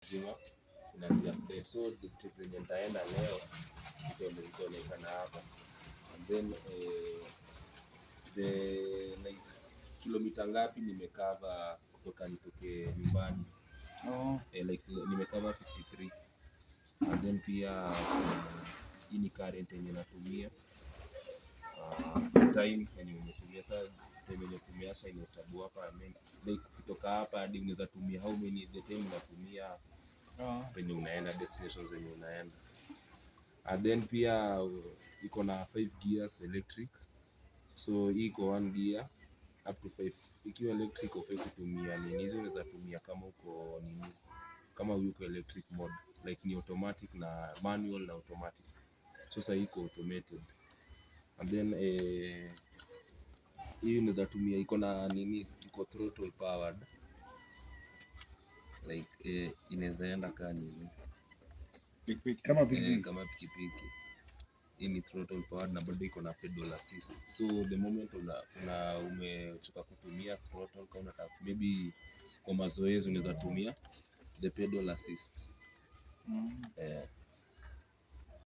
zima inazi update. So the trip zenye nitaenda leo ndio itaonekana hapa, and then the like kilomita ngapi nimekava kutoka nitoke nyumbani. Like nimekava 53, and then pia hii ni current yenye natumia, time yenye umetumia. Sasa time yenye umetumia sasa inahesabu hapa, I mean like kutoka hapa hadi unaweza tumia how many the time unatumia penye unaenda, destination zenye unaenda. And then pia iko na 5 gears electric, so iko 1 gear up to 5. Ikiwa electric ufai kutumia nini hizo, unaweza tumia kama uko nini, kama uko electric mode, like ni automatic na manual na automatic. So sasa iko automated, and then hii unaweza tumia, iko na nini, iko throttle powered, like inaweza enda kama nini kama pikipiki. Kama pikipiki. Hii ni throttle powered na bado iko na pedal assist. So the moment umechoka kutumia throttle, kama unataka maybe kwa mazoezi unaweza tumia the pedal assist.